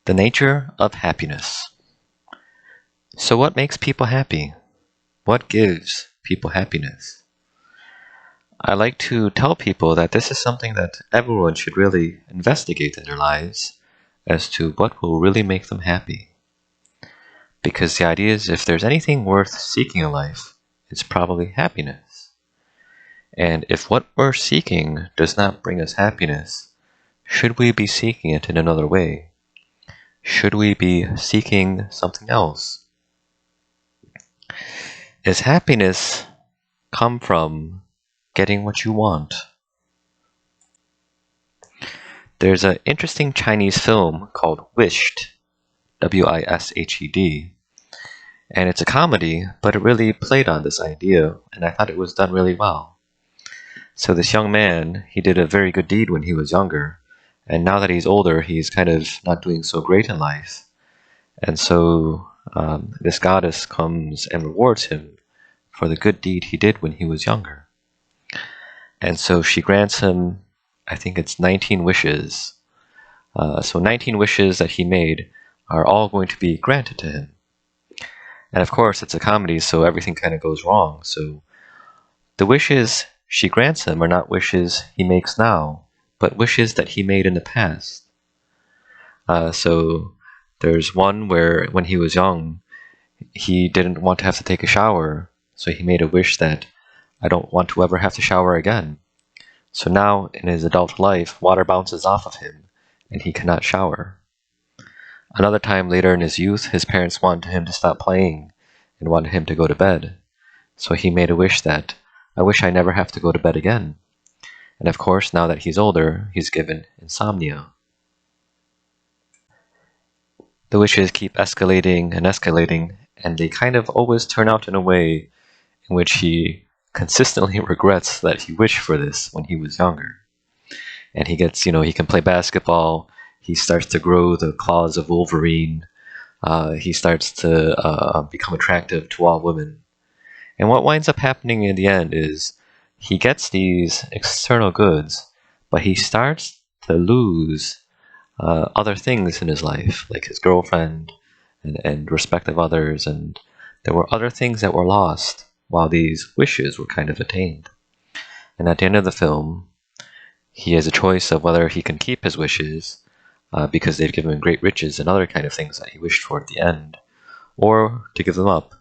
The nature of happiness. So what makes people happy? What gives people happiness? I like to tell people that this is something that everyone should really investigate in their lives as to what will really make them happy. Because the idea is if there's anything worth seeking in life, it's probably happiness. And if what we're seeking does not bring us happiness, should we be seeking it in another way? Should we be seeking something else? Is happiness come from getting what you want? There's an interesting Chinese film called Wished, W-I-S-H-E-D, and it's a comedy, but it really played on this idea, and I thought it was done really well. So this young man, he did a very good deed when he was younger, and now that he's older, he's kind of not doing so great in life. And so this goddess comes and rewards him for the good deed he did when he was younger. And so she grants him, I think it's 19 wishes. So 19 wishes that he made are all going to be granted to him. And of course, it's a comedy, so everything kind of goes wrong. So the wishes she grants him are not wishes he makes now, but wishes that he made in the past. So there's one where when he was young, he didn't want to have to take a shower, so he made a wish that I don't want to ever have to shower again. So now in his adult life, water bounces off of him, and he cannot shower. Another time later in his youth, his parents wanted him to stop playing and wanted him to go to bed. So he made a wish that, I wish I never have to go to bed again. And of course, now that he's older, he's given insomnia. The wishes keep escalating, and they kind of always turn out in a way in which he consistently regrets that he wished for this when he was younger. And he gets, he can play basketball, he starts to grow the claws of Wolverine, he starts to become attractive to all women. And what winds up happening in the end is he gets these external goods, but he starts to lose other things in his life, like his girlfriend and respect of others, and there were other things that were lost while these wishes were kind of attained. And at the end of the film, he has a choice of whether he can keep his wishes because they've given him great riches and other kind of things that he wished for at the end, or to give them up.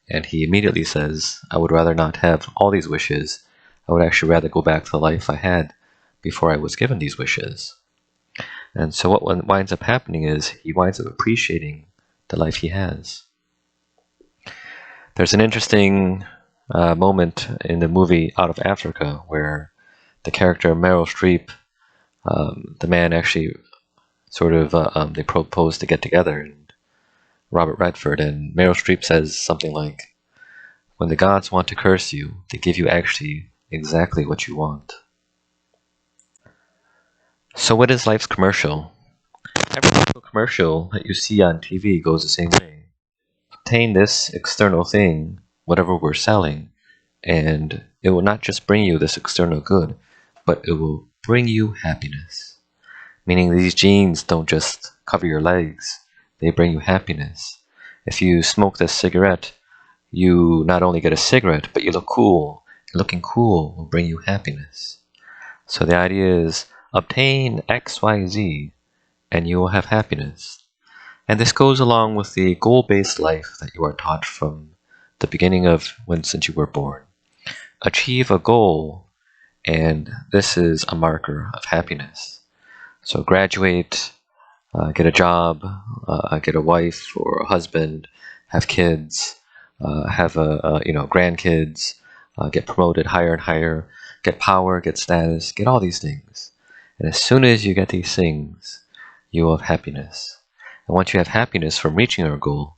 And he immediately says, I would rather not have all these wishes. I would actually rather go back to the life I had before I was given these wishes. And so what winds up happening is he winds up appreciating the life he has. There's an interesting moment in the movie Out of Africa where the character Meryl Streep, the man actually sort of, they propose to get together, and Robert Redford, and Meryl Streep says something like, when the gods want to curse you, they give you actually exactly what you want. So what is life's commercial? Every single commercial that you see on TV goes the same way. Obtain this external thing, whatever we're selling, and it will not just bring you this external good, but it will bring you happiness. Meaning these jeans don't just cover your legs, they bring you happiness. If you smoke this cigarette, you not only get a cigarette, but you look cool. And looking cool will bring you happiness. So the idea is obtain XYZ and you will have happiness. And this goes along with the goal-based life that you are taught from the beginning of since you were born. Achieve a goal, and this is a marker of happiness. So graduate, get a job, get a wife or a husband, have kids, have grandkids, get promoted higher and higher, get power, get status, get all these things. And as soon as you get these things, you will have happiness. And once you have happiness from reaching your goal,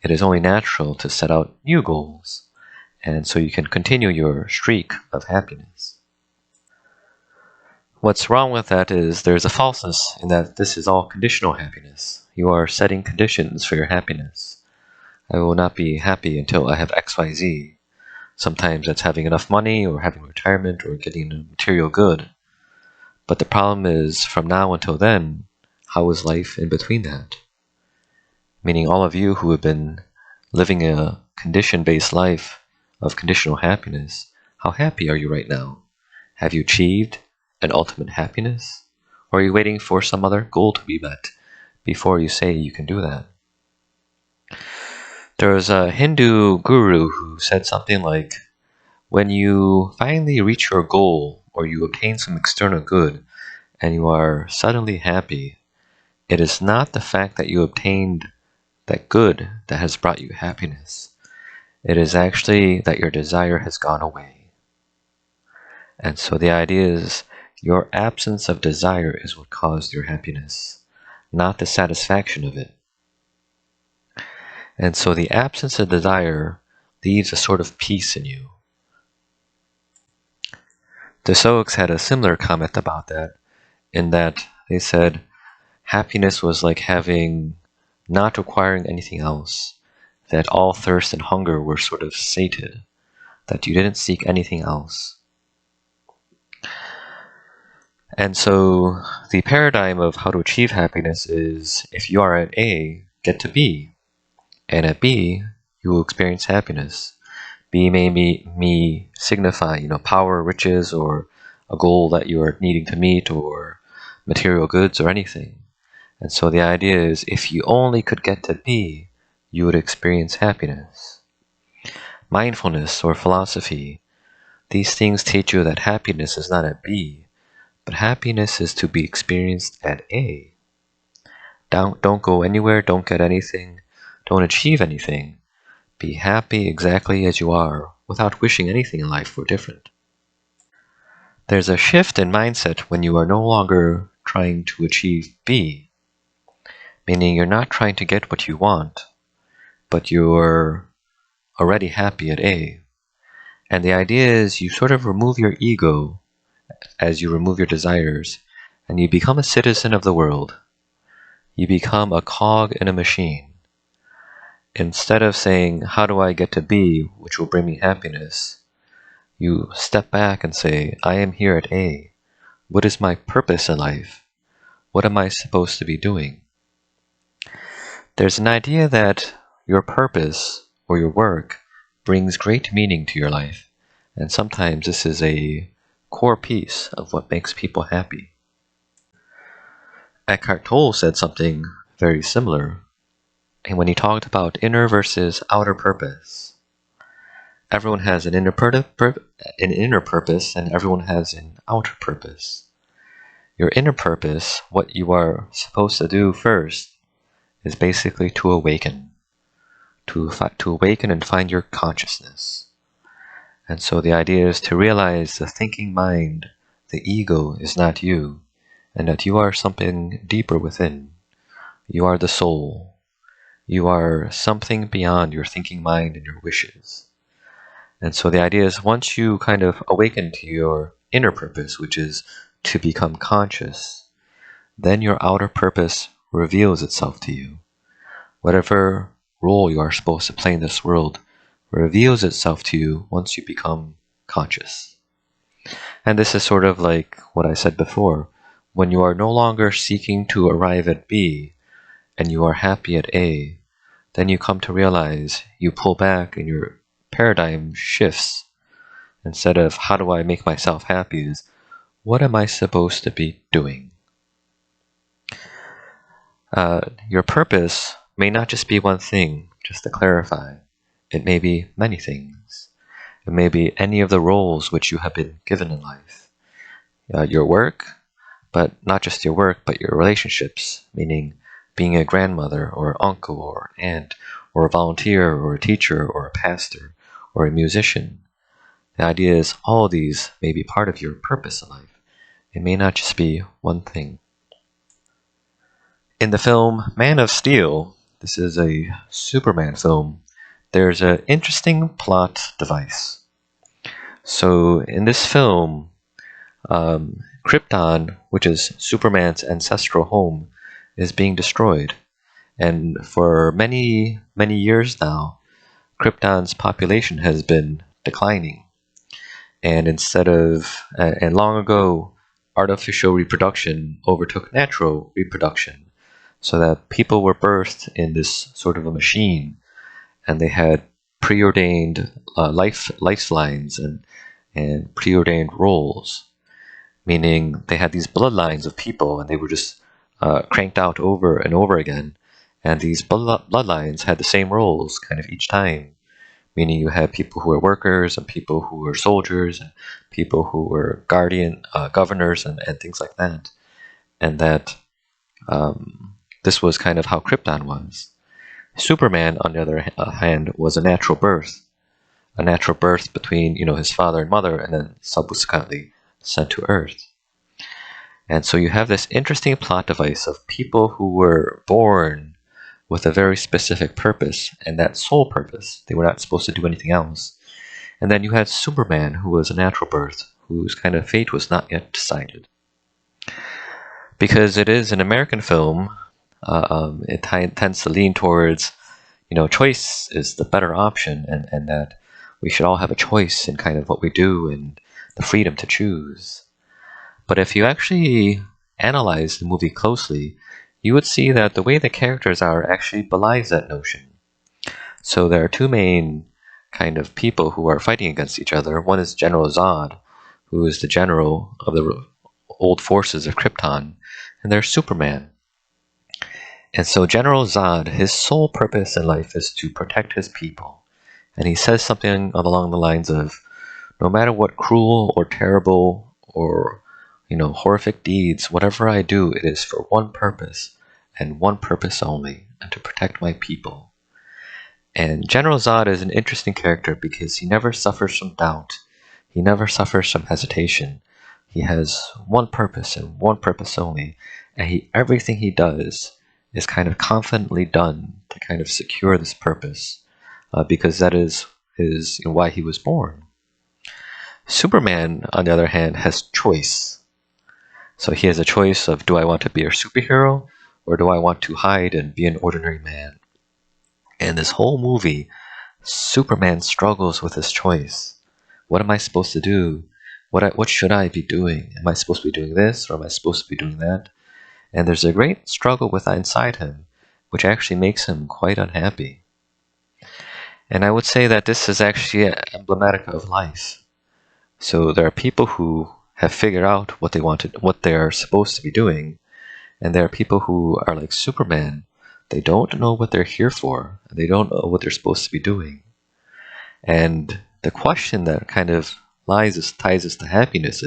it is only natural to set out new goals. And so you can continue your streak of happiness. What's wrong with that is there's a falseness in that this is all conditional happiness. You are setting conditions for your happiness. I will not be happy until I have XYZ. Sometimes that's having enough money or having retirement or getting a material good. But the problem is, from now until then, how is life in between that? meaning all of you who have been living a condition-based life of conditional happiness, how happy are you right now? Have you achieved an ultimate happiness? Or are you waiting for some other goal to be met before you say you can do that? There was a Hindu guru who said something like, when you finally reach your goal or you obtain some external good and you are suddenly happy, it is not the fact that you obtained that good that has brought you happiness. It is actually that your desire has gone away. And so the idea is your absence of desire is what caused your happiness, not the satisfaction of it. And so the absence of desire leaves a sort of peace in you. The Stoics had a similar comment about that, in that they said happiness was like having not requiring anything else, that all thirst and hunger were sort of sated, that you didn't seek anything else. And so the paradigm of how to achieve happiness is, if you are at A, get to B. And at B, you will experience happiness. B may signify, power, riches, or a goal that you are needing to meet, or material goods, or anything. And so the idea is, if you only could get to B, you would experience happiness. Mindfulness or philosophy, these things teach you that happiness is not at B, but happiness is to be experienced at A. Don't go anywhere, don't get anything, don't achieve anything. Be happy exactly as you are, without wishing anything in life were different. There's a shift in mindset when you are no longer trying to achieve B, meaning you're not trying to get what you want, but you're already happy at A. And the idea is you sort of remove your ego as you remove your desires, and you become a citizen of the world. You become a cog in a machine. Instead of saying, how do I get to B, which will bring me happiness, you step back and say, I am here at A. What is my purpose in life? What am I supposed to be doing? There's an idea that your purpose or your work brings great meaning to your life, and sometimes this is a core piece of what makes people happy. Eckhart Tolle said something very similar, and when he talked about inner versus outer purpose. Everyone has an inner purpose, and everyone has an outer purpose. Your inner purpose, what you are supposed to do first, is basically to awaken. To awaken and find your consciousness. And so the idea is to realize the thinking mind, the ego, is not you, and that you are something deeper within. You are the soul. You are something beyond your thinking mind and your wishes. And so the idea is, once you kind of awaken to your inner purpose, which is to become conscious, then your outer purpose reveals itself to you. Whatever role you are supposed to play in this world reveals itself to you once you become conscious. And this is sort of like what I said before. When you are no longer seeking to arrive at B, and you are happy at A, then you come to realize you pull back and your paradigm shifts. Instead of how do I make myself happy is what am I supposed to be doing? Your purpose may not just be one thing, just to clarify. It may be many things. It may be any of the roles which you have been given in life. Your work, but not just your work, but your relationships, meaning being a grandmother or uncle or aunt or a volunteer or a teacher or a pastor or a musician. The idea is all these may be part of your purpose in life. It may not just be one thing. In the film Man of Steel, this is a Superman film, there's an interesting plot device. So in this film, Krypton, which is Superman's ancestral home, is being destroyed. And for many, many years now, Krypton's population has been declining. And long ago, artificial reproduction overtook natural reproduction. so that people were birthed in this sort of a machine, and they had preordained lifelines and preordained roles, meaning they had these bloodlines of people, and they were just cranked out over and over again. And these bloodlines had the same roles kind of each time, meaning you had people who were workers and people who were soldiers and people who were governors and things like that. And that this was kind of how Krypton was. Superman, on the other hand, was a natural birth between his father and mother, and then subsequently sent to Earth. And so you have this interesting plot device of people who were born with a very specific purpose, and that sole purpose. They were not supposed to do anything else. And then you had Superman, who was a natural birth, whose kind of fate was not yet decided. Because it is an American film, it tends to lean towards, choice is the better option, and that we should all have a choice in kind of what we do and the freedom to choose. But if you actually analyze the movie closely, you would see that the way the characters are actually belies that notion. So there are two main kind of people who are fighting against each other. One is General Zod, who is the general of the old forces of Krypton, and there's Superman. And so General Zod, his sole purpose in life is to protect his people. And he says something along the lines of, no matter what cruel or terrible or horrific deeds, whatever I do, it is for one purpose, and one purpose only, and to protect my people. And General Zod is an interesting character because he never suffers from doubt. He never suffers from hesitation. He has one purpose and one purpose only, and everything he does is kind of confidently done to kind of secure this purpose, because that is why he was born. Superman, on the other hand, has choice. So he has a choice of, do I want to be a superhero, or do I want to hide and be an ordinary man? And this whole movie, Superman struggles with his choice. What am I supposed to do? What should I be doing? Am I supposed to be doing this, or am I supposed to be doing that? And there's a great struggle with that inside him, which actually makes him quite unhappy. And I would say that this is actually emblematic of life. So there are people who have figured out what they are supposed to be doing, and there are people who are like Superman. They don't know what they're here for. They don't know what they're supposed to be doing. And the question that kind of ties us to happiness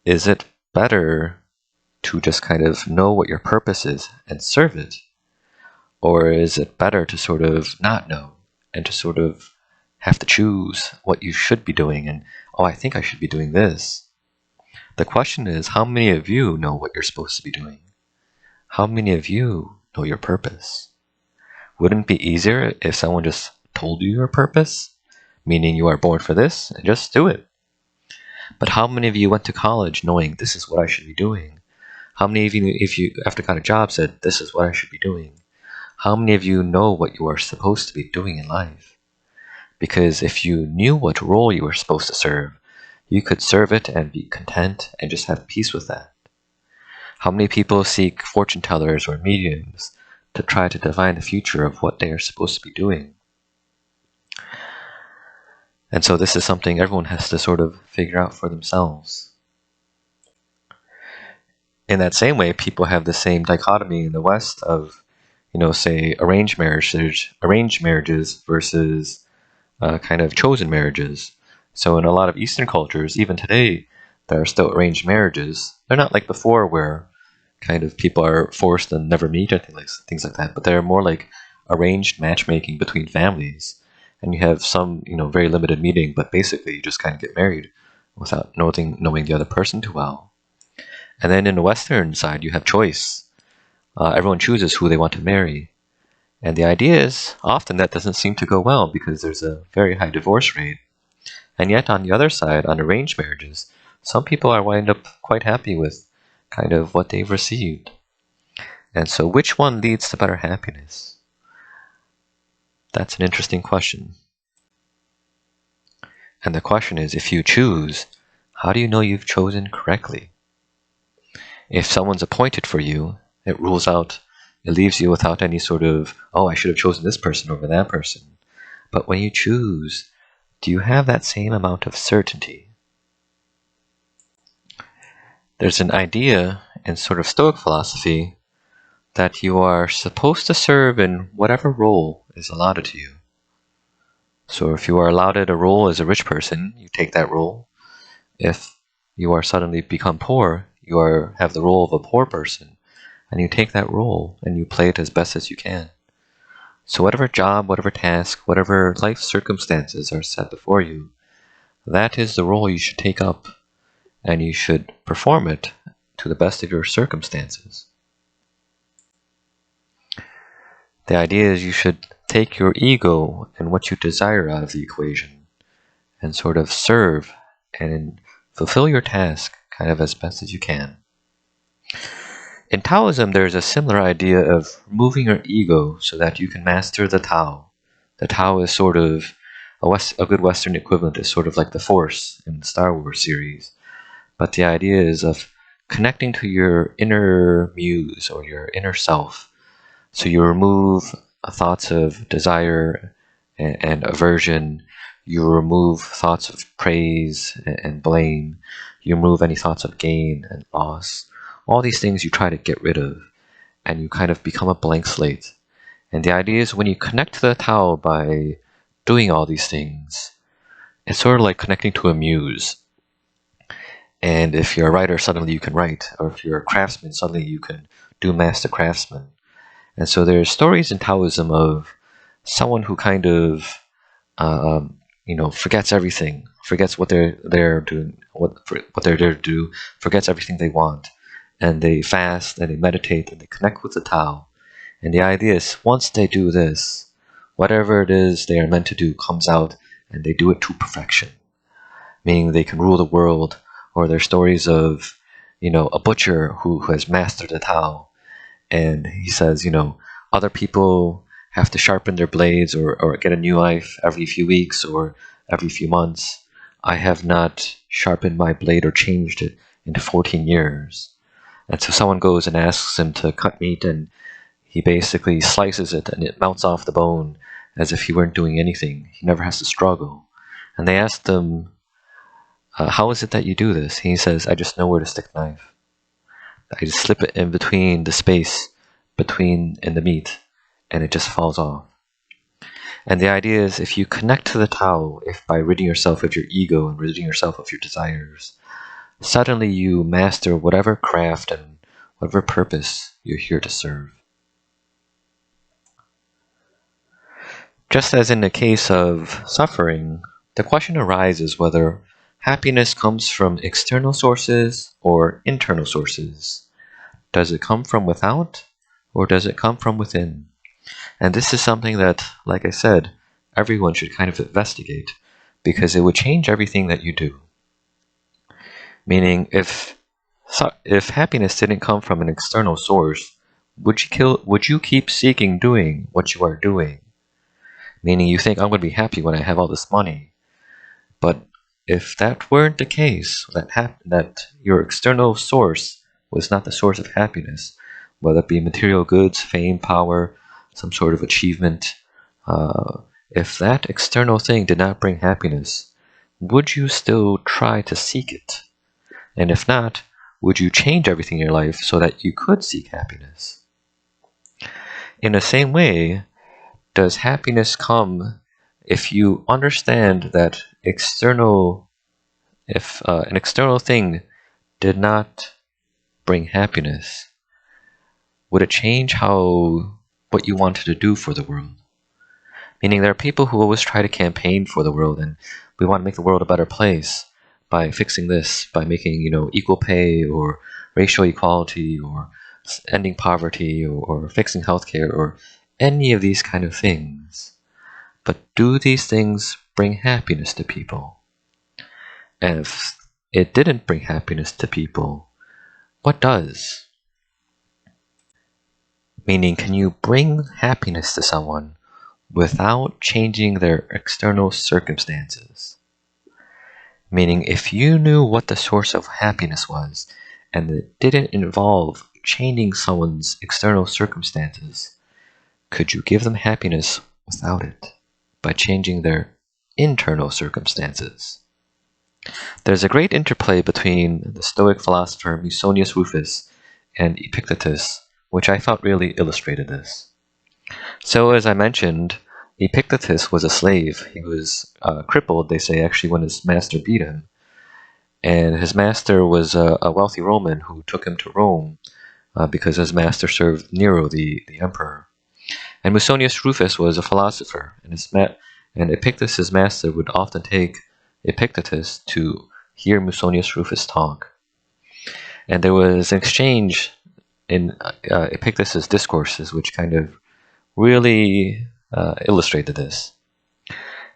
is it better to just kind of know what your purpose is and serve it? Or is it better to sort of not know and to sort of have to choose what you should be doing and, I think I should be doing this? The question is, how many of you know what you're supposed to be doing? How many of you know your purpose? Wouldn't it be easier if someone just told you your purpose, meaning you are born for this, and just do it? But how many of you went to college knowing this is what I should be doing? How many of you, if you after got a job, said this is what I should be doing? How many of you know what you are supposed to be doing in life? Because if you knew what role you were supposed to serve, you could serve it and be content and just have peace with that. How many people seek fortune tellers or mediums to try to divine the future of what they are supposed to be doing? And so this is something everyone has to sort of figure out for themselves. In that same way, people have the same dichotomy in the West of, say arranged marriages versus kind of chosen marriages. So in a lot of Eastern cultures, even today, there are still arranged marriages. They're not like before where kind of people are forced and never meet or things like that, but they're more like arranged matchmaking between families. And you have some, very limited meeting, but basically you just kind of get married without knowing the other person too well. And then in the Western side, you have choice. Everyone chooses who they want to marry. And the idea is often that doesn't seem to go well because there's a very high divorce rate. And yet on the other side, on arranged marriages, some people are wind up quite happy with kind of what they've received. And so which one leads to better happiness? That's an interesting question. And the question is, if you choose, how do you know you've chosen correctly? If someone's appointed for you, it rules out It leaves you without any sort of, oh, I should have chosen this person over that person. But when you choose, do you have that same amount of certainty? There's an idea in sort of Stoic philosophy that you are supposed to serve in whatever role is allotted to you. So if you are allotted a role as a rich person, you take that role. If you are suddenly become poor, you have the role of a poor person, and you take that role and you play it as best as you can. So whatever job, whatever task, whatever life circumstances are set before you, that is the role you should take up, and you should perform it to the best of your circumstances. The idea is you should take your ego and what you desire out of the equation and sort of serve and fulfill your task kind of as best as you can. In Taoism, there's a similar idea of removing your ego so that you can master the Tao. The Tao is sort of a good Western equivalent is sort of like the Force in the Star Wars series. But the idea is of connecting to your inner muse or your inner self. So you remove thoughts of desire and aversion. You remove thoughts of praise and blame. You remove any thoughts of gain and loss. All these things you try to get rid of, and you kind of become a blank slate. And the idea is when you connect to the Tao by doing all these things, it's sort of like connecting to a muse. And if you're a writer, suddenly you can write. Or if you're a craftsman, suddenly you can do master craftsman. And so there's stories in Taoism of someone who kind of, forgets everything, forgets what they're doing, what they're there to do, forgets everything they want. And they fast, and they meditate, and they connect with the Tao. And the idea is, once they do this, whatever it is they are meant to do comes out, and they do it to perfection. Meaning they can rule the world, or there's stories of, a butcher who has mastered the Tao. And he says, other people have to sharpen their blades or get a new knife every few weeks or every few months. I have not sharpened my blade or changed it in 14 years. And so someone goes and asks him to cut meat, and he basically slices it, and it melts off the bone as if he weren't doing anything. He never has to struggle. And they asked him, how is it that you do this? He says, I just know where to stick the knife. I just slip it in between the space in the meat, and it just falls off. And the idea is, if you connect to the Tao, if by ridding yourself of your ego and ridding yourself of your desires, suddenly you master whatever craft and whatever purpose you're here to serve. Just as in the case of suffering, the question arises whether happiness comes from external sources or internal sources. Does it come from without, or does it come from within? And this is something that, like I said, everyone should kind of investigate, because it would change everything that you do. Meaning, if happiness didn't come from an external source, would you keep seeking doing what you are doing? Meaning, you think, I'm going to be happy when I have all this money. But if that weren't the case, that your external source was not the source of happiness, whether it be material goods, fame, power, some sort of achievement, if that external thing did not bring happiness, would you still try to seek it? And if not, would you change everything in your life so that you could seek happiness? In the same way, does happiness come if you understand that if an external thing did not bring happiness, would it change what you wanted to do for the world? Meaning there are people who always try to campaign for the world, and we want to make the world a better place by fixing this, by making, equal pay or racial equality or ending poverty or fixing healthcare or any of these kind of things. But do these things bring happiness to people? And if it didn't bring happiness to people, what does? Meaning, can you bring happiness to someone without changing their external circumstances? Meaning, if you knew what the source of happiness was, and it didn't involve changing someone's external circumstances, could you give them happiness without it, by changing their internal circumstances? There's a great interplay between the Stoic philosopher Musonius Rufus and Epictetus, which I thought really illustrated this. So, as I mentioned, Epictetus was a slave. He was crippled, they say, actually, when his master beat him. And his master was a wealthy Roman who took him to Rome because his master served Nero, the emperor. And Musonius Rufus was a philosopher, and Epictetus' master would often take Epictetus to hear Musonius Rufus talk. And there was an exchange in Epictetus' discourses which kind of really illustrated this.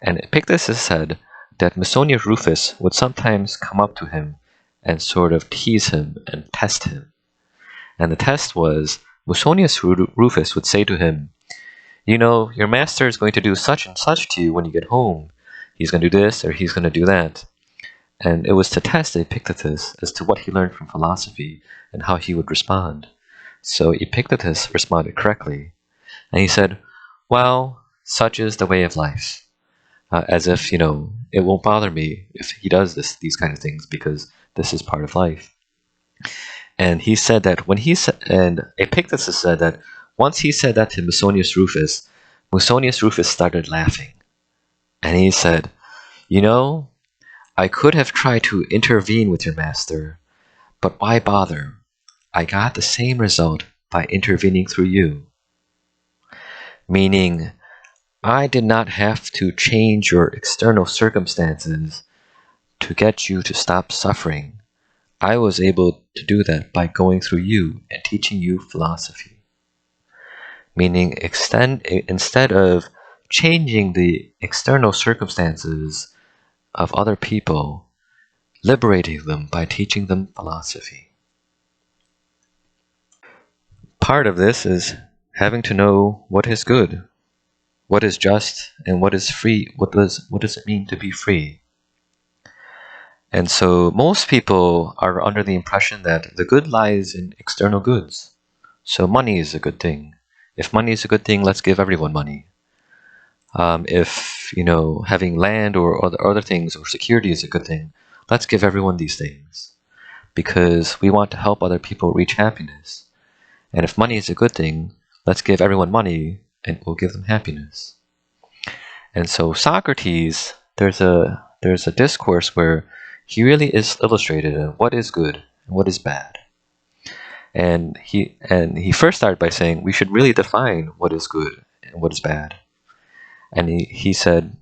And Epictetus said that Musonius Rufus would sometimes come up to him and sort of tease him and test him. And the test was, Musonius Rufus would say to him, you know, your master is going to do such and such to you when you get home. He's going to do this or he's going to do that. And it was to test Epictetus as to what he learned from philosophy and how he would respond. So Epictetus responded correctly. And he said, well, such is the way of life. As if, you know, it won't bother me if he does these kind of things because this is part of life. And he said that and Epictetus said that once he said that to Musonius Rufus started laughing. And he said, you know, I could have tried to intervene with your master, but why bother? I got the same result by intervening through you. Meaning, I did not have to change your external circumstances to get you to stop suffering. I was able to do that by going through you and teaching you philosophy. Meaning, instead of changing the external circumstances of other people, liberating them by teaching them philosophy. Part of this is having to know what is good, what is just, and what is free. What does it mean to be free? And so most people are under the impression that the good lies in external goods. So money is a good thing. If money is a good thing, let's give everyone money. If, you know, having land or other things or security is a good thing, let's give everyone these things. Because we want to help other people reach happiness. And if money is a good thing, let's give everyone money and we'll give them happiness. And so Socrates, there's a discourse where he really is illustrated in what is good and what is bad. And he first started by saying we should really define what is good and what is bad. And he said,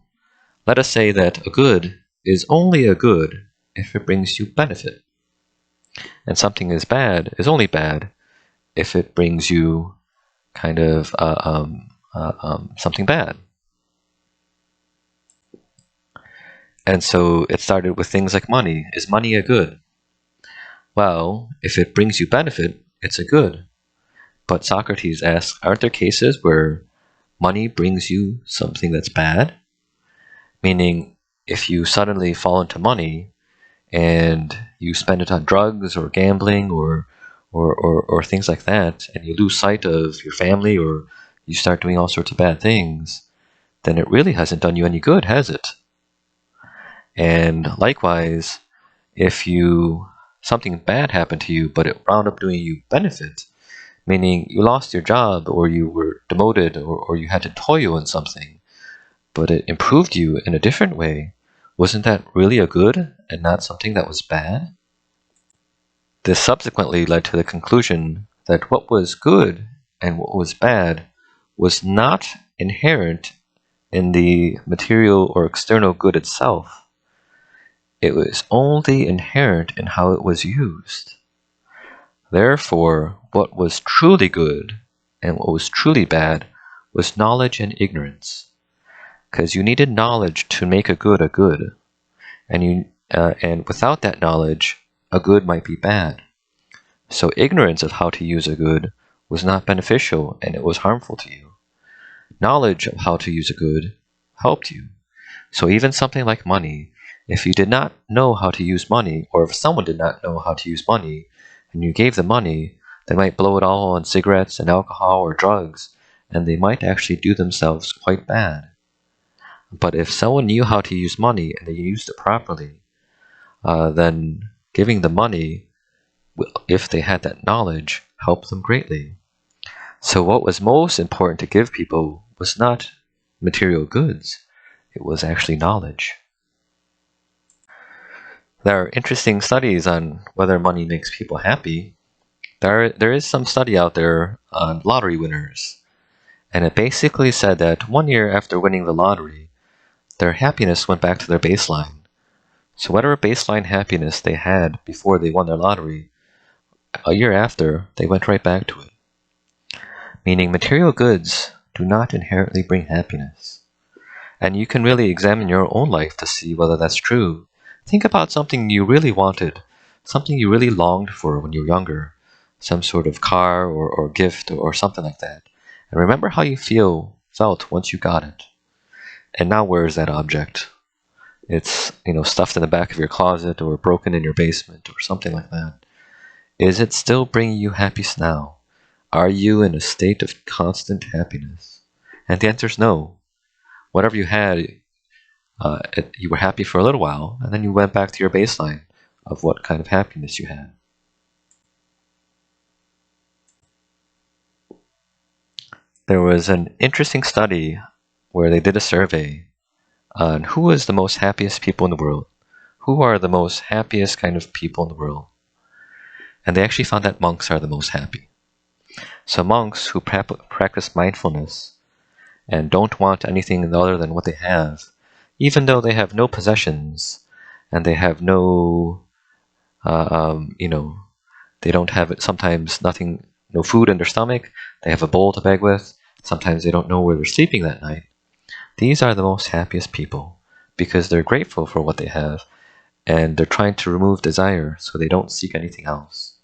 let us say that a good is only a good if it brings you benefit. And something is bad is only bad if it brings you kind of something bad. And so it started with things like money. Is money a good? Well, if it brings you benefit, it's a good. But Socrates asks, aren't there cases where money brings you something that's bad? Meaning, if you suddenly fall into money and you spend it on drugs or gambling or things like that, and you lose sight of your family or you start doing all sorts of bad things, then it really hasn't done you any good, has it? And likewise, if something bad happened to you, but it wound up doing you benefit, meaning you lost your job or you were demoted or you had to toil in something, but it improved you in a different way, wasn't that really a good and not something that was bad? This subsequently led to the conclusion that what was good and what was bad was not inherent in the material or external good itself. It was only inherent in how it was used. Therefore, what was truly good and what was truly bad was knowledge and ignorance. Because you needed knowledge to make a good, and without that knowledge, a good might be bad. So ignorance of how to use a good was not beneficial and it was harmful to you. Knowledge of how to use a good helped you. So even something like money, if you did not know how to use money, or if someone did not know how to use money, and you gave them money, They might blow it all on cigarettes and alcohol or drugs, and they might actually do themselves quite bad. But if someone knew how to use money and they used it properly, then giving the money, if they had that knowledge, helped them greatly. So what was most important to give people was not material goods, it was actually knowledge. There are interesting studies on whether money makes people happy. There is some study out there on lottery winners, and it basically said that 1 year after winning the lottery, their happiness went back to their baseline. So whatever baseline happiness they had before they won their lottery, a year after, they went right back to it. Meaning material goods do not inherently bring happiness. And you can really examine your own life to see whether that's true. Think about something you really wanted, something you really longed for when you were younger, some sort of car or gift or something like that. And remember how you felt once you got it. And now where is that object? It's, stuffed in the back of your closet or broken in your basement or something like that. Is it still bringing you happiness now? Are you in a state of constant happiness? And the answer is no. Whatever you had, you were happy for a little while, and then you went back to your baseline of what kind of happiness you had. There was an interesting study where they did a survey on who is the most happiest people in the world. Who are the most happiest kind of people in the world? And they actually found that monks are the most happy. So monks who practice mindfulness and don't want anything other than what they have, even though they have no possessions and they have no, they don't have sometimes nothing, no food in their stomach, they have a bowl to beg with, sometimes they don't know where they're sleeping that night. These are the most happiest people because they're grateful for what they have and they're trying to remove desire so they don't seek anything else.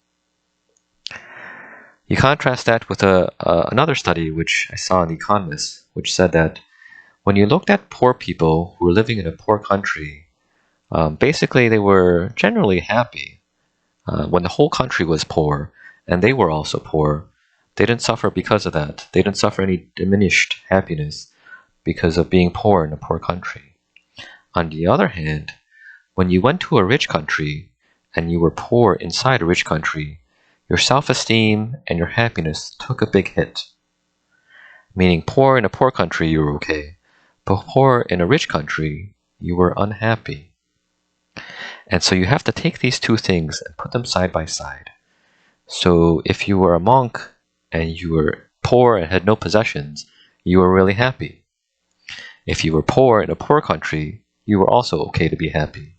You contrast that with another study which I saw in The Economist, which said that when you looked at poor people who were living in a poor country, basically they were generally happy. When the whole country was poor, and they were also poor, they didn't suffer because of that. They didn't suffer any diminished happiness because of being poor in a poor country. On the other hand, when you went to a rich country, and you were poor inside a rich country, your self-esteem and your happiness took a big hit. Meaning poor in a poor country, you were okay, but poor in a rich country, you were unhappy. And so you have to take these two things and put them side by side. So if you were a monk and you were poor and had no possessions, you were really happy. If you were poor in a poor country, you were also okay to be happy.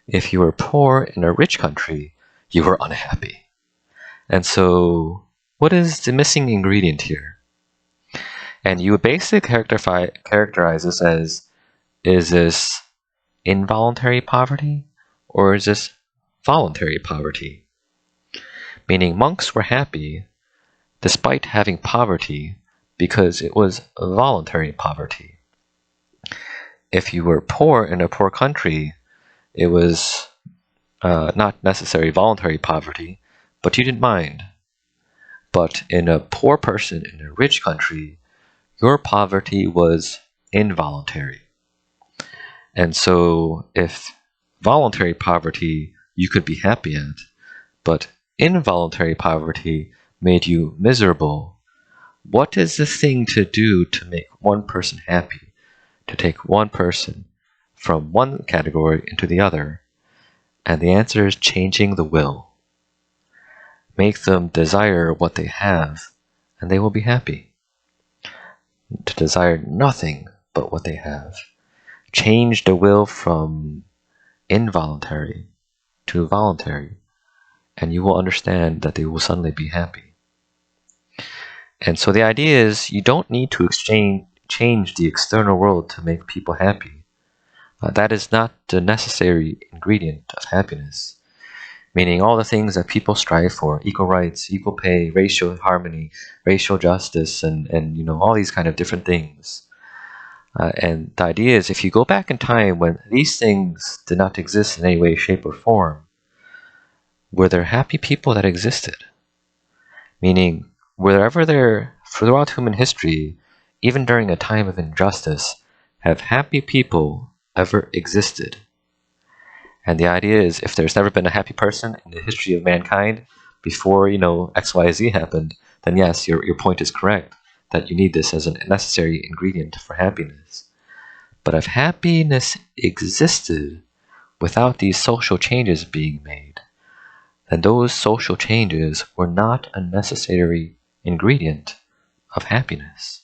If you were poor in a rich country, you were unhappy. And so, what is the missing ingredient here? And you would basically characterize this as, is this involuntary poverty or is this voluntary poverty? Meaning monks were happy despite having poverty because it was voluntary poverty. If you were poor in a poor country, it was not necessarily voluntary poverty, but you didn't mind. But in a poor person in a rich country, your poverty was involuntary. And so if voluntary poverty you could be happy at, but involuntary poverty made you miserable, what is the thing to do to make one person happy, to take one person from one category into the other? And the answer is changing the will. Make them desire what they have, and they will be happy. To desire nothing but what they have. Change the will from involuntary to voluntary, and you will understand that they will suddenly be happy. And so the idea is you don't need to change the external world to make people happy. That is not the necessary ingredient of happiness. Meaning all the things that people strive for, equal rights, equal pay, racial harmony, racial justice, and all these kind of different things. And the idea is if you go back in time when these things did not exist in any way, shape, or form, were there happy people that existed? meaning throughout human history, even during a time of injustice, have happy people ever existed? And the idea is, if there's never been a happy person in the history of mankind before, XYZ happened, then yes, your point is correct, that you need this as a necessary ingredient for happiness. But if happiness existed without these social changes being made, then those social changes were not a necessary ingredient of happiness.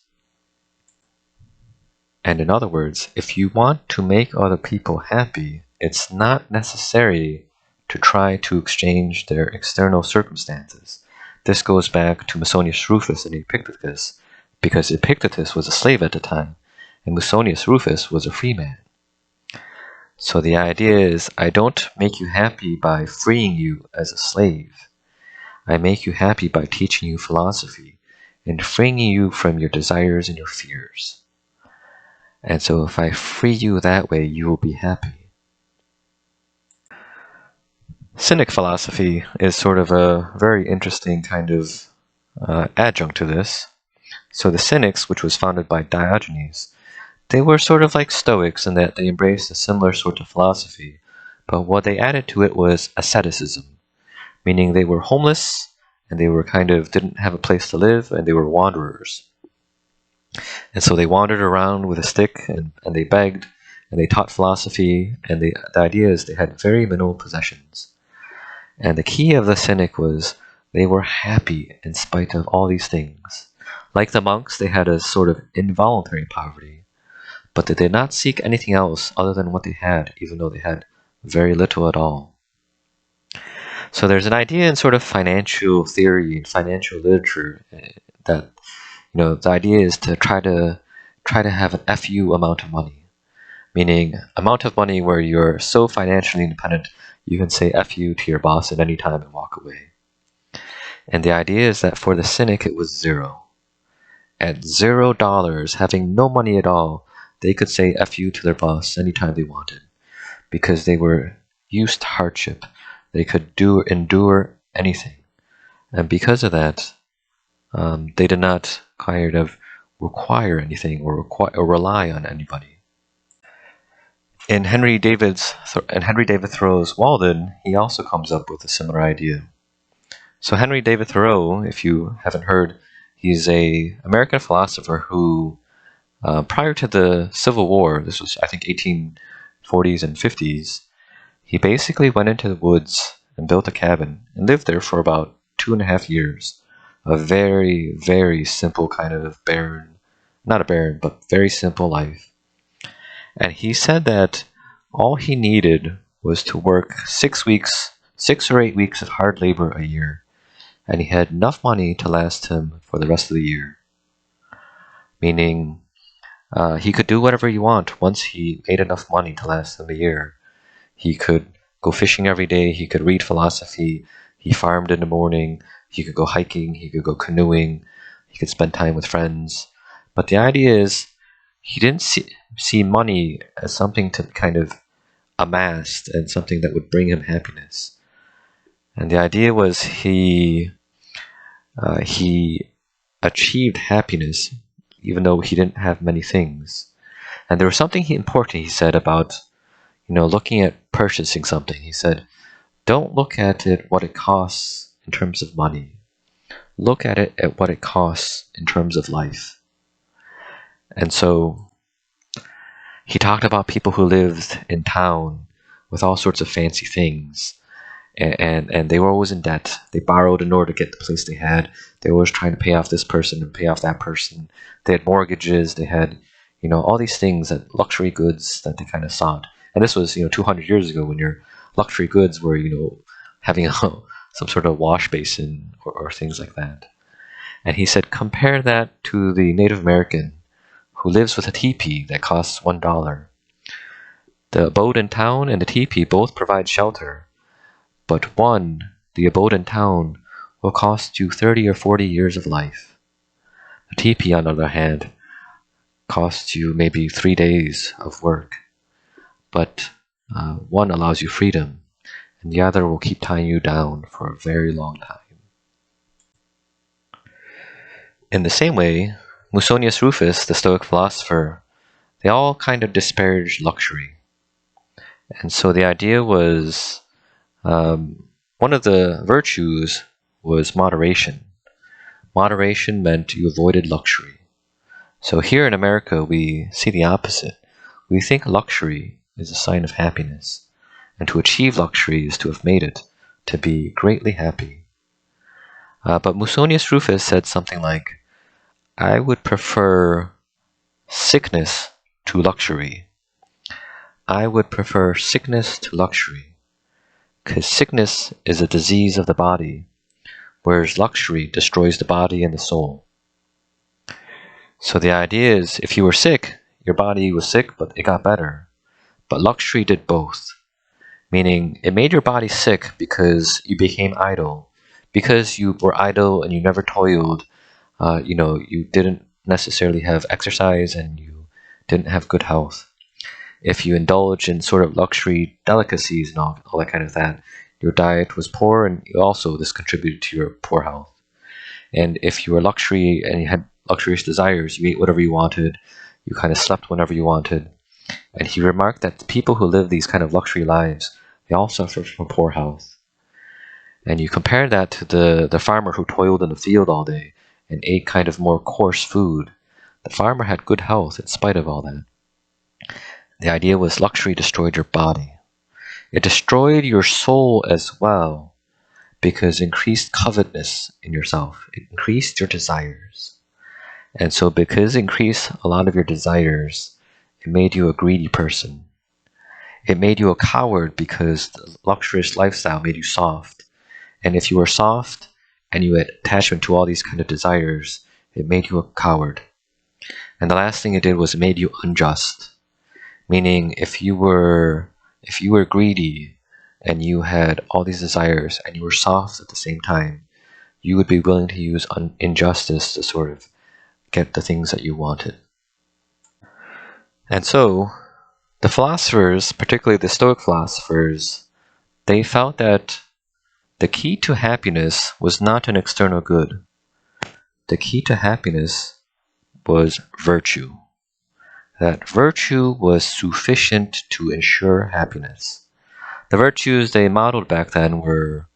And in other words, if you want to make other people happy, it's not necessary to try to exchange their external circumstances. This goes back to Musonius, Rufus, and Epictetus, because Epictetus was a slave at the time, and Musonius, Rufus, was a free man. So the idea is, I don't make you happy by freeing you as a slave. I make you happy by teaching you philosophy and freeing you from your desires and your fears. And so if I free you that way, you will be happy. Cynic philosophy is sort of a very interesting kind of adjunct to this. So the Cynics, which was founded by Diogenes, they were sort of like Stoics in that they embraced a similar sort of philosophy, but what they added to it was asceticism, meaning they were homeless and they were didn't have a place to live, and they were wanderers. And so they wandered around with a stick, and they begged, and they taught philosophy, and the idea is they had very minimal possessions. And the key of the Cynic was they were happy in spite of all these things. Like the monks, they had a sort of involuntary poverty, but they did not seek anything else other than what they had, even though they had very little at all. So there's an idea in sort of financial theory and financial literature that the idea is to try to have an FU amount of money, meaning amount of money where you're so financially independent you can say FU to your boss at any time and walk away. And the idea is that for the Cynic it was zero. At $0, having no money at all, they could say FU to their boss anytime they wanted, because they were used to hardship. They could endure anything. And because of that, they did not require anything or rely on anybody. In Henry David Thoreau's Walden, he also comes up with a similar idea. So Henry David Thoreau, if you haven't heard, he's an American philosopher who, prior to the Civil War, this was I think 1840s and 50s, he basically went into the woods and built a cabin and lived there for about 2.5 years. A very, very simple kind of but very simple life. And he said that all he needed was to work 6 or 8 weeks of hard labor a year, and he had enough money to last him for the rest of the year. Meaning, he could do whatever he want once he made enough money to last him a year. He could go fishing every day, he could read philosophy, he farmed in the morning, he could go hiking, he could go canoeing, he could spend time with friends. But the idea is, he didn't see money as something to kind of amass and something that would bring him happiness. And the idea was he achieved happiness even though he didn't have many things. And there was something important he said about looking at purchasing something. He said, don't look at it what it costs in terms of money. Look at it at what it costs in terms of life. And so he talked about people who lived in town with all sorts of fancy things, and they were always in debt. They borrowed in order to get the place they had. They were always trying to pay off this person and pay off that person. They had mortgages. They had, all these things, that luxury goods that they kind of sought. And this was, 200 years ago, when your luxury goods were, having some sort of wash basin or things like that. And he said, compare that to the Native American who lives with a teepee that costs $1. The abode in town and the teepee both provide shelter, but the abode in town, will cost you 30 or 40 years of life. The teepee, on the other hand, costs you maybe 3 days of work, but one allows you freedom, and the other will keep tying you down for a very long time. In the same way, Musonius Rufus, the Stoic philosopher, they all kind of disparaged luxury. And so the idea was one of the virtues was moderation. Moderation meant you avoided luxury. So here in America, we see the opposite. We think luxury is a sign of happiness, and to achieve luxury is to have made it, to be greatly happy. But Musonius Rufus said something like, I would prefer sickness to luxury. I would prefer sickness to luxury, because sickness is a disease of the body, whereas luxury destroys the body and the soul. So the idea is, if you were sick, your body was sick, but it got better. But luxury did both, meaning it made your body sick because you became idle. Because you were idle and you never toiled, you didn't necessarily have exercise and you didn't have good health. If you indulge in sort of luxury delicacies and all that kind of that, your diet was poor, and also this contributed to your poor health. And if you were luxury and you had luxurious desires, you ate whatever you wanted, you kind of slept whenever you wanted. And he remarked that the people who live these kind of luxury lives, they all suffer from poor health. And you compare that to the farmer who toiled in the field all day and ate kind of more coarse food. The farmer had good health in spite of all that. The idea was luxury destroyed your body. It destroyed your soul as well, because it increased covetousness in yourself. It increased your desires. And so because it increased a lot of your desires, it made you a greedy person. It made you a coward because the luxurious lifestyle made you soft. And if you were soft and you had attachment to all these kind of desires, it made you a coward. And the last thing it did was it made you unjust. Meaning if you were greedy and you had all these desires and you were soft at the same time, you would be willing to use injustice to sort of get the things that you wanted. And so the philosophers, particularly the Stoic philosophers, they felt that the key to happiness was not an external good. The key to happiness was virtue. That virtue was sufficient to ensure happiness. The virtues they modeled back then were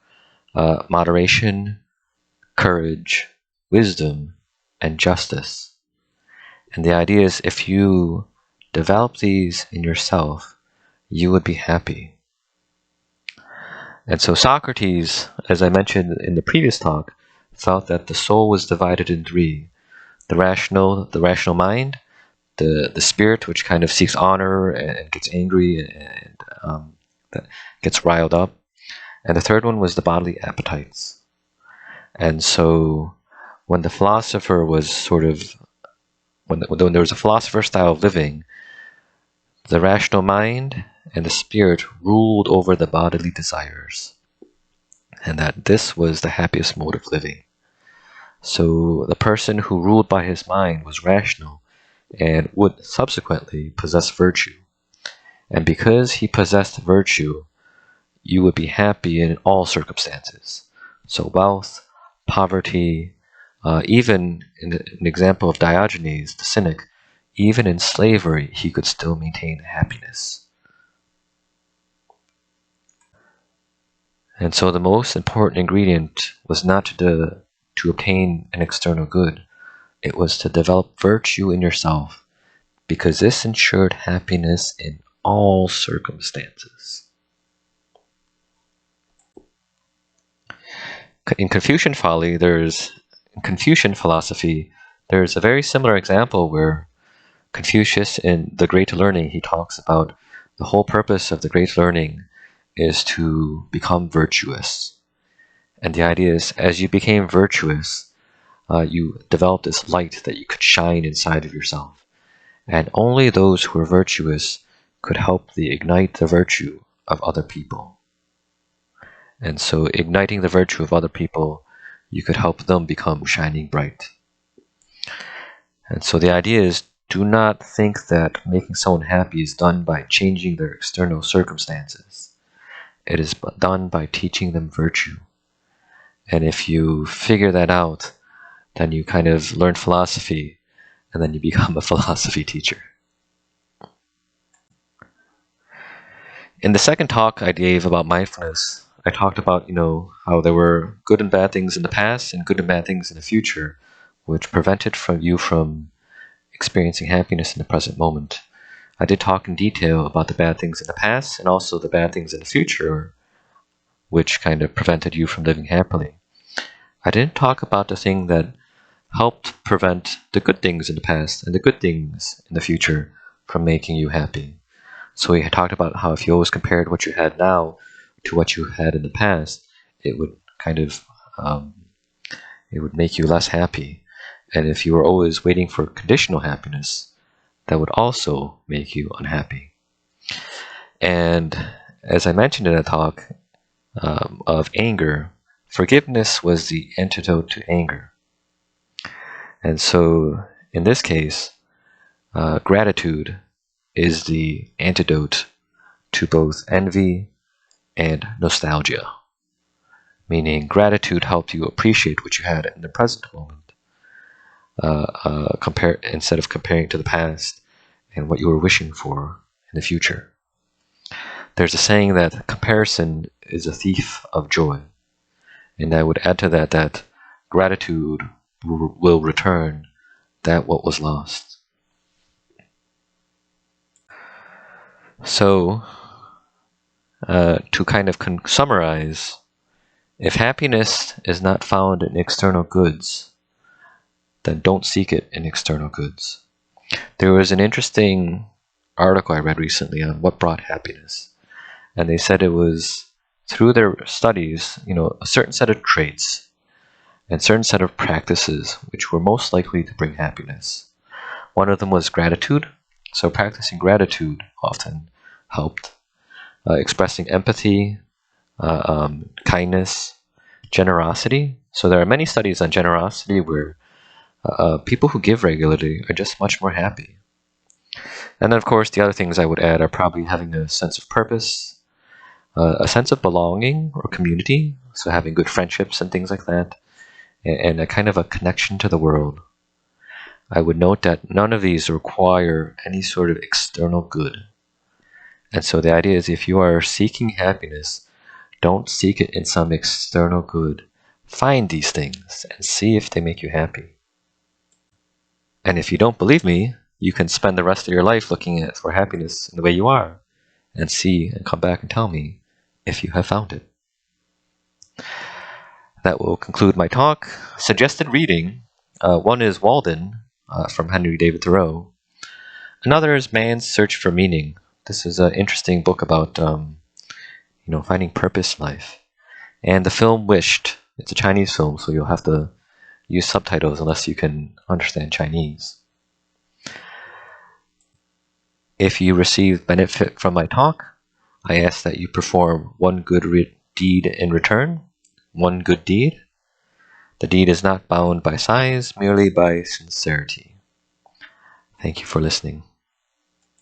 moderation, courage, wisdom, and justice. And the idea is if you develop these in yourself, you would be happy. And so Socrates, as I mentioned in the previous talk, felt that the soul was divided in three. The rational mind, the spirit, which kind of seeks honor and gets angry and that gets riled up. And the third one was the bodily appetites. And so when the philosopher was sort of, when there was a philosopher style of living, the rational mind and the spirit ruled over the bodily desires. And that this was the happiest mode of living. So the person who ruled by his mind was rational and would subsequently possess virtue. And because he possessed virtue, you would be happy in all circumstances. So wealth, poverty, even in an example of Diogenes, the cynic, even in slavery, he could still maintain happiness. And so the most important ingredient was not to obtain an external good. It was to develop virtue in yourself, because this ensured happiness in all circumstances. In Confucian philosophy, there's a very similar example where Confucius, in The Great Learning, he talks about the whole purpose of the Great Learning is to become virtuous. And the idea is, as you became virtuous, you developed this light that you could shine inside of yourself. And only those who are virtuous could help ignite the virtue of other people. And so igniting the virtue of other people, you could help them become shining bright. And so the idea is, do not think that making someone happy is done by changing their external circumstances. It is done by teaching them virtue. And if you figure that out, then you kind of learn philosophy, and then you become a philosophy teacher. In the second talk I gave about mindfulness, I talked about, how there were good and bad things in the past and good and bad things in the future, which prevented you from experiencing happiness in the present moment. I did talk in detail about the bad things in the past and also the bad things in the future, which kind of prevented you from living happily. I didn't talk about the thing that helped prevent the good things in the past and the good things in the future from making you happy. So we talked about how if you always compared what you had now to what you had in the past, it would kind of it would make you less happy. And if you were always waiting for conditional happiness, that would also make you unhappy. And as I mentioned in a talk of anger, forgiveness was the antidote to anger. And so in this case, gratitude is the antidote to both envy and nostalgia. Meaning gratitude helped you appreciate what you had in the present moment, instead of comparing to the past and what you were wishing for in the future. There's a saying that comparison is a thief of joy. And I would add to that gratitude will return that what was lost. So, to kind of summarize, if happiness is not found in external goods, then don't seek it in external goods. There was an interesting article I read recently on what brought happiness. And they said it was through their studies, a certain set of traits and certain set of practices which were most likely to bring happiness. One of them was gratitude. So practicing gratitude often helped. Expressing empathy, kindness, generosity. So there are many studies on generosity where people who give regularly are just much more happy. And then, of course, the other things I would add are probably having a sense of purpose, a sense of belonging or community, so having good friendships and things like that, and a kind of a connection to the world. I would note that none of these require any sort of external good. And so the idea is if you are seeking happiness, don't seek it in some external good. Find these things and see if they make you happy. And if you don't believe me, you can spend the rest of your life looking for happiness in the way you are and see and come back and tell me if you have found it. That will conclude my talk. Suggested reading. One is Walden from Henry David Thoreau. Another is Man's Search for Meaning. This is an interesting book about finding purpose in life. And the film Wished. It's a Chinese film, so you'll have to use subtitles unless you can understand Chinese. If you receive benefit from my talk, I ask that you perform one good deed in return. One good deed. The deed is not bound by size, merely by sincerity. Thank you for listening.